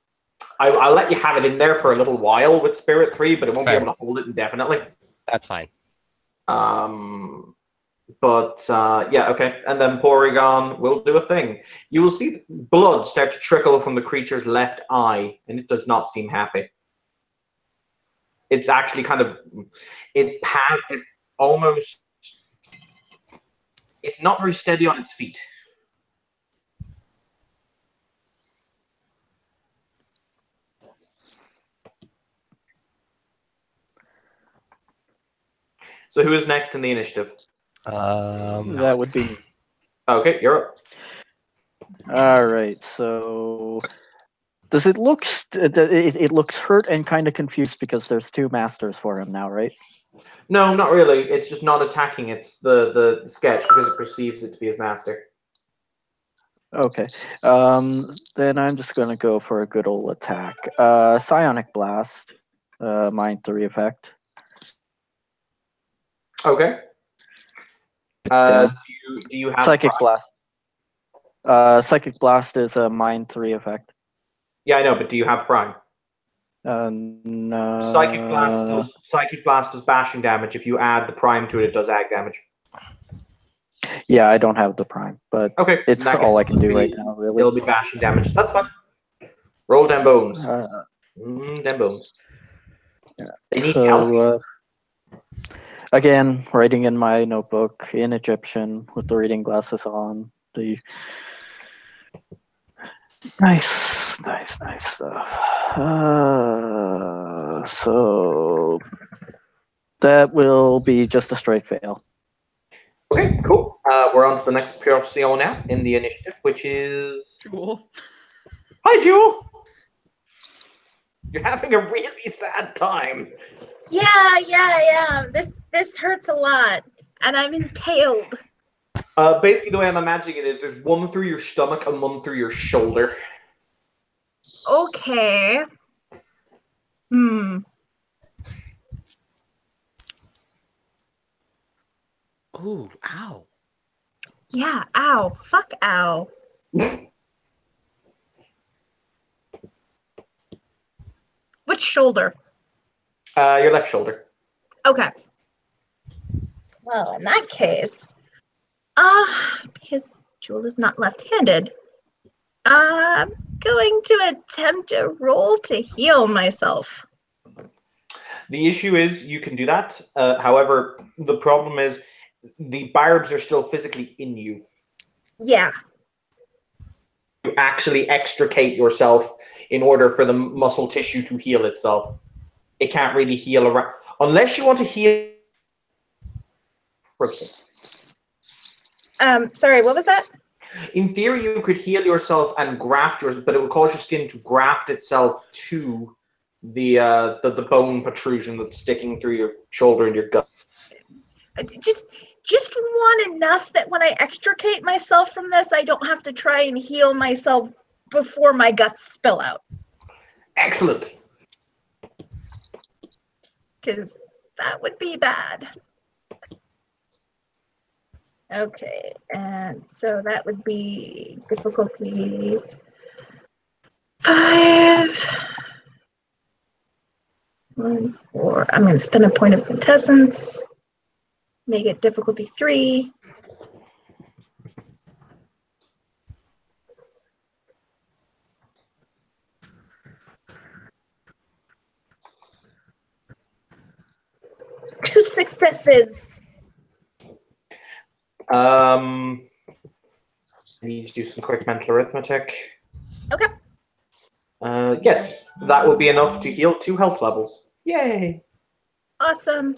let you have it in there for a little while with Spirit 3, but it won't be able to hold it indefinitely. That's fine. Yeah, okay. And then Porygon will do a thing. You will see blood start to trickle from the creature's left eye, and it does not seem happy. It's actually kind of it's not very steady on its feet. So who is next in the initiative? That would be. Okay, you're up. All right. So does it looks it looks hurt and kind of confused because there's 2 masters for him now, right? No, not really. It's just not attacking. It's the sketch because it perceives it to be his master. Okay. Then I'm just gonna go for a good old attack. Psionic Blast, Mind 3 effect. Okay. Dead. Do you have Psychic Prime? Blast. Psychic Blast is a Mind 3 effect. Yeah, I know, but do you have Prime? No. Psychic Blast does bashing damage. If you add the Prime to it, it does ag damage. Yeah, I don't have the Prime, but Okay, it's in that all case, I can do right now, really. It'll be bashing damage. That's fine. Roll them bones. Them bones. They need calcium. Again, writing in my notebook in Egyptian with the reading glasses on. The nice stuff. So that will be just a straight fail. Okay, cool. We're on to the next PRCO now in the initiative, which is Jewel. Hi, Jewel. You're having a really sad time. Yeah. This hurts a lot, and I'm impaled. Basically, the way I'm imagining it is there's one through your stomach and one through your shoulder. Okay. Ooh, ow. Yeah, ow. Fuck ow. Which shoulder? Your left shoulder. Okay. Well, in that case, because Jewel is not left-handed, I'm going to attempt a roll to heal myself. The issue is you can do that. However, the problem is the barbs are still physically in you. Yeah. You actually extricate yourself in order for the muscle tissue to heal itself. It can't really heal around unless you want to heal process. Sorry, what was that? In theory, you could heal yourself and graft yours, but it would cause your skin to graft itself to the bone protrusion that's sticking through your shoulder and your gut. Just want enough that when I extricate myself from this, I don't have to try and heal myself before my guts spill out. Excellent. Because that would be bad. Okay, and so that would be difficulty 5. 1, 4. I'm going to spend a point of quintessence. Make it difficulty 3. Two successes. I need to do some quick mental arithmetic. Okay. Yes, that will be enough to heal 2 health levels. Yay! Awesome.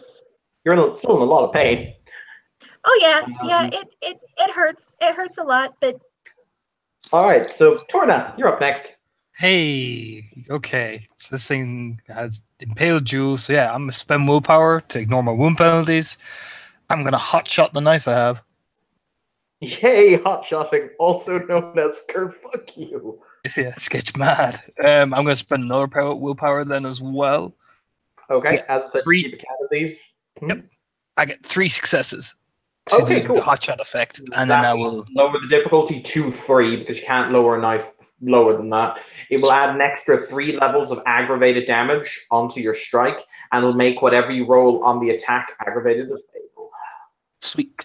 You're still in a lot of pain. Oh yeah, it hurts. It hurts a lot, but. All right, so Torna, you're up next. Hey, okay. So this thing has impaled Jewel. So yeah, I'm gonna spend willpower to ignore my wound penalties. I'm gonna hotshot the knife I have. Yay, hotshotting, also known as fuck you. Yeah, sketch mad. I'm gonna spend another willpower then as well. Okay, Yeah, as such, 3. keep account of these. Yep. I get 3 successes to Okay, do cool. the hotshot effect, and then I will lower the difficulty to 3 because you can't lower a knife lower than that. It will add an extra 3 levels of aggravated damage onto your strike, and it'll make whatever you roll on the attack aggravated as fatal. Sweet.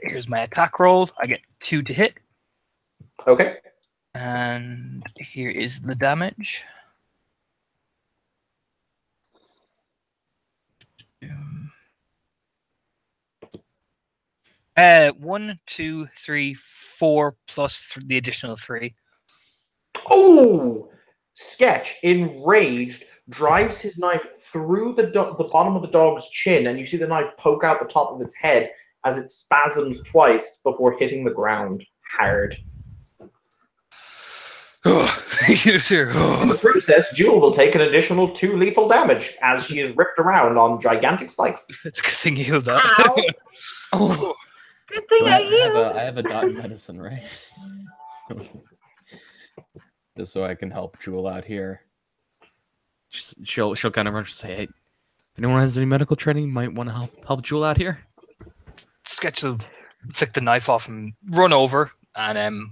Here's my attack roll. I get 2 to hit. Okay. And here is the damage. 1, 2, 3, 4 plus the additional 3. Oh! Sketch, enraged, drives his knife through the bottom of the dog's chin, and you see the knife poke out the top of its head as it spasms twice before hitting the ground hard. In the process, Jewel will take an additional 2 lethal damage as she is ripped around on gigantic spikes. It's a good thing you healed that. Ow. Oh, Good thing I healed. I have a dot in medicine, right? Just so I can help Jewel out here. She'll kind of run and say, "Hey, if anyone has any medical training, you might want to help Jewel out here." Sketch will flick the knife off and run over. And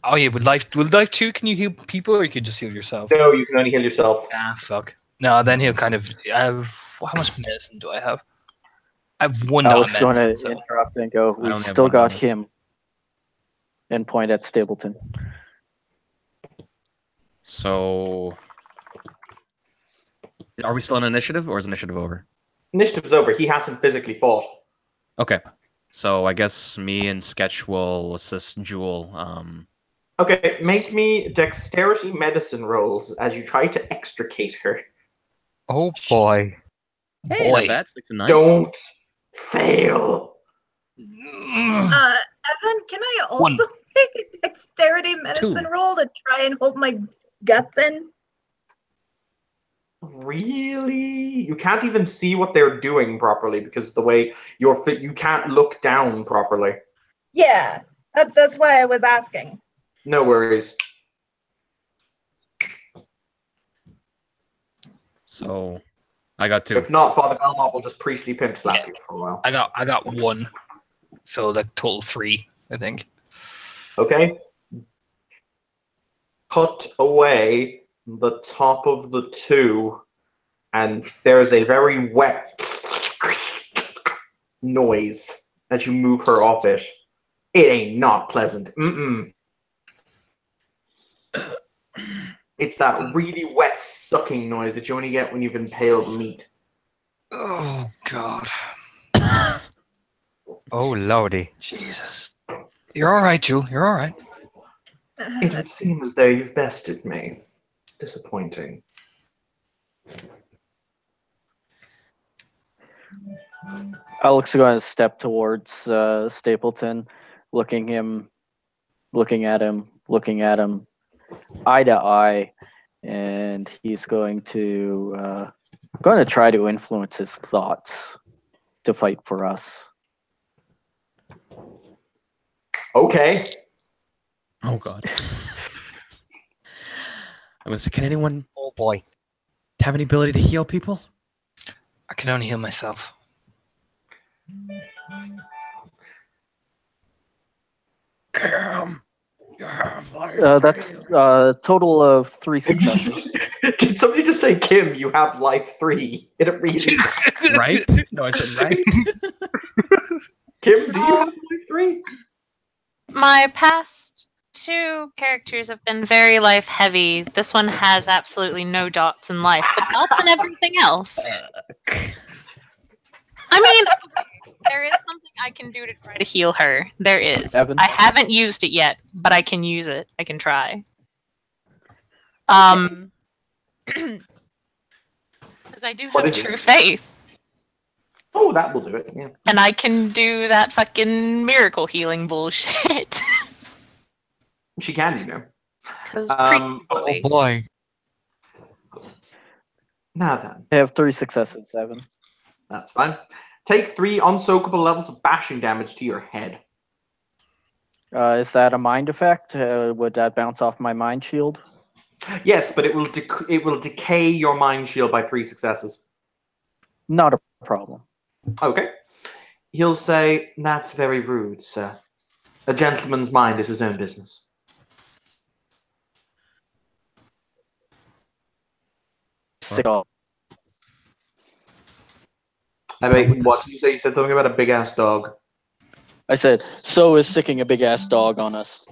oh yeah, with life 2, can you heal people or you can just heal yourself? No, you can only heal yourself. Ah, fuck. No, then he'll kind of have. How much medicine do I have? I have 1 dot Alex of going to medicine. So. interrupt and go, I we've only have still 1 got dot. him. And point at Stapleton. So, are we still in initiative, or is initiative over? Initiative's over. He hasn't physically fought. Okay. So I guess me and Sketch will assist Jewel. Okay, make me dexterity medicine rolls as you try to extricate her. Oh boy. Hey, Boy. not bad. 6 and 9. Don't fail. Evan, can I also make a dexterity medicine 2. roll to try and hold my guts in? Really? You can't even see what they're doing properly because the way you're fit, you can't look down properly. Yeah, that's why I was asking. No worries. So I got 2. If not, Father Belmont will just priestly pimp slap Yeah. you for a while. I got 1. So like total 3, I think. Okay. Cut away the top of the 2, and there's a very wet noise as you move her off it. It ain't not pleasant. It's that really wet sucking noise that you only get when you've impaled meat. Oh god. Oh lordy. Jesus. You're all right, Jewel. You're all right. It would seem as though you've bested me. Disappointing. Alex is going to step towards Stapleton, looking at him, eye to eye, and he's going to try to influence his thoughts to fight for us. Okay. Oh god. I was. Can anyone Oh boy. have any ability to heal people? I can only heal myself. That's a total of 3 successes. Did somebody just say, Kim, you have life 3? It really. Right? No, I said right. Kim, do you have life 3? My past 2 characters have been very life heavy. This one has absolutely no dots in life, but dots in everything else. I mean, there is something I can do to try to heal her. There is. Evan? I haven't used it yet, but I can use it. I can try. Because I do What have is it? true faith. Oh, that will do it. Yeah. And I can do that fucking miracle healing bullshit. She can, you know. Because Um, Oh boy. Now then, I have 3 successes, Evan. that's fine. Take 3 unsoakable levels of bashing damage to your head. Is that a mind effect? Would that bounce off my mind shield? Yes, but it will decay your mind shield by 3 successes. Not a problem. Okay. He'll say, "That's very rude, sir. A gentleman's mind is his own business." So, I mean, what did you say? You said something about a big ass dog. I said, so is sicking a big ass dog on us.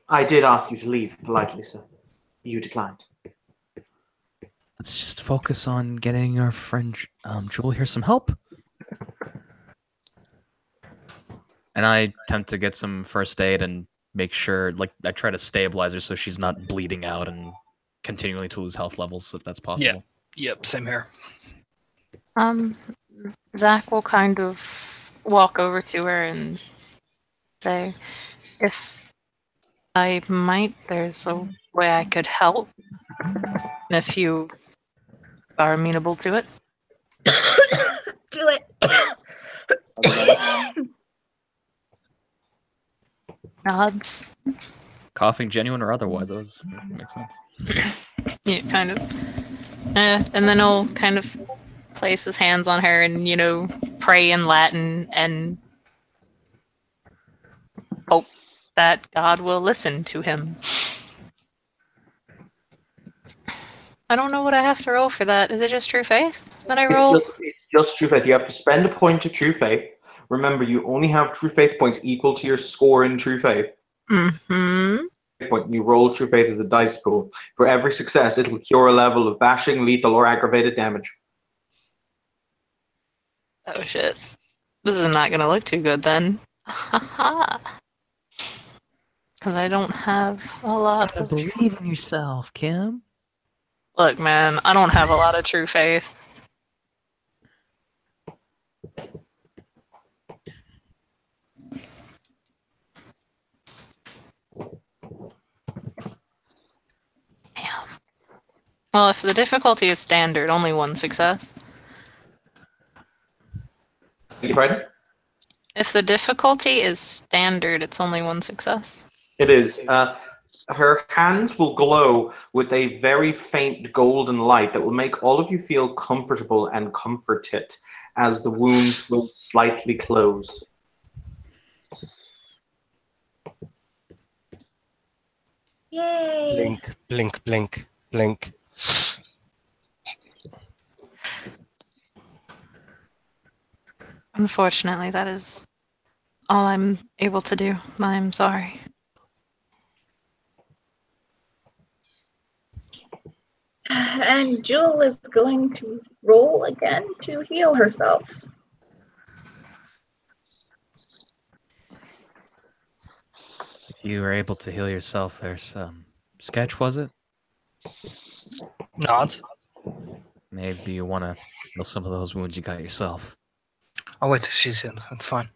I did ask you to leave politely, sir. You declined. Let's just focus on getting our friend Jewel here some help. And I attempt to get some first aid and make sure, like, I try to stabilize her so she's not bleeding out and continuing to lose health levels, if that's possible. Yep, same here. Zach will kind of walk over to her and say, if I might, there's a way I could help. If you are amenable to it. Do it. Nods. Coughing, genuine or otherwise, those makes sense. Yeah, kind of. And then he'll kind of place his hands on her and, pray in Latin and hope that God will listen to him. I don't know what I have to roll for that. Is it just true faith that I roll? It's just true faith. You have to spend a point of true faith. Remember, you only have true faith points equal to your score in true faith. Mm-hmm. Point you roll true faith as a dice pool. For every success, it'll cure a level of bashing, lethal, or aggravated damage. Oh shit. This is not gonna look too good then. Haha. Because I don't have a lot of... Believe in yourself, Kim. Look, man, I don't have a lot of true faith. Damn. Well, if the difficulty is standard, only one success. You pardon? If the difficulty is standard, it's only one success. It is. Her hands will glow with a very faint golden light that will make all of you feel comfortable and comforted as the wounds will slightly close. Yay! Blink, blink, blink, blink. Unfortunately, that is all I'm able to do. I'm sorry. And Jewel is going to roll again to heal herself. If you were able to heal yourself, there's sketch, was it? Nods. Maybe you want to heal some of those wounds you got yourself. I'll wait till she's in. That's fine.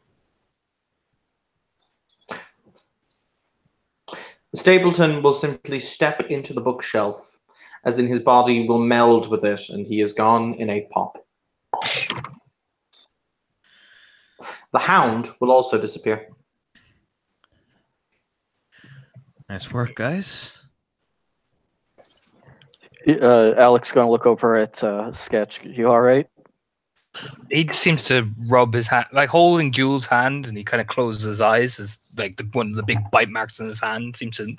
Stapleton will simply step into the bookshelf, as in his body will meld with it, and he is gone in a pop. The hound will also disappear. Nice work, guys. Alex going to look over at Sketch. You all right? He seems to rub his hand, like holding Jules' hand, and he kind of closes his eyes as like one of the big bite marks in his hand seems to,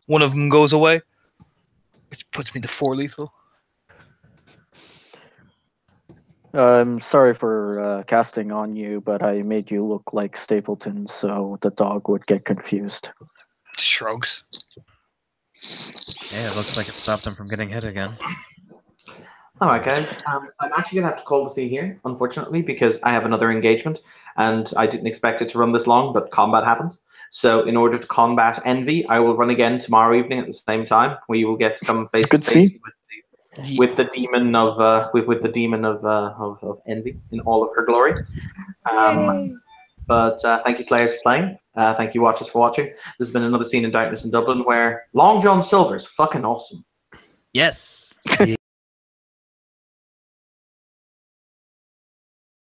one of them goes away, which puts me to 4 lethal. I'm sorry for casting on you, but I made you look like Stapleton, so the dog would get confused. Shrugs. Yeah, it looks like it stopped him from getting hit again. All right, guys. I'm actually going to have to call the scene here, unfortunately, because I have another engagement, and I didn't expect it to run this long, but combat happens. So in order to combat Envy, I will run again tomorrow evening at the same time. We will get to come face to face with the demon of with the demon of Envy in all of her glory. But thank you, players, for playing. Thank you, watchers, for watching. This has been another Scene in Darkness in Dublin, where Long John Silver's fucking awesome. Yes.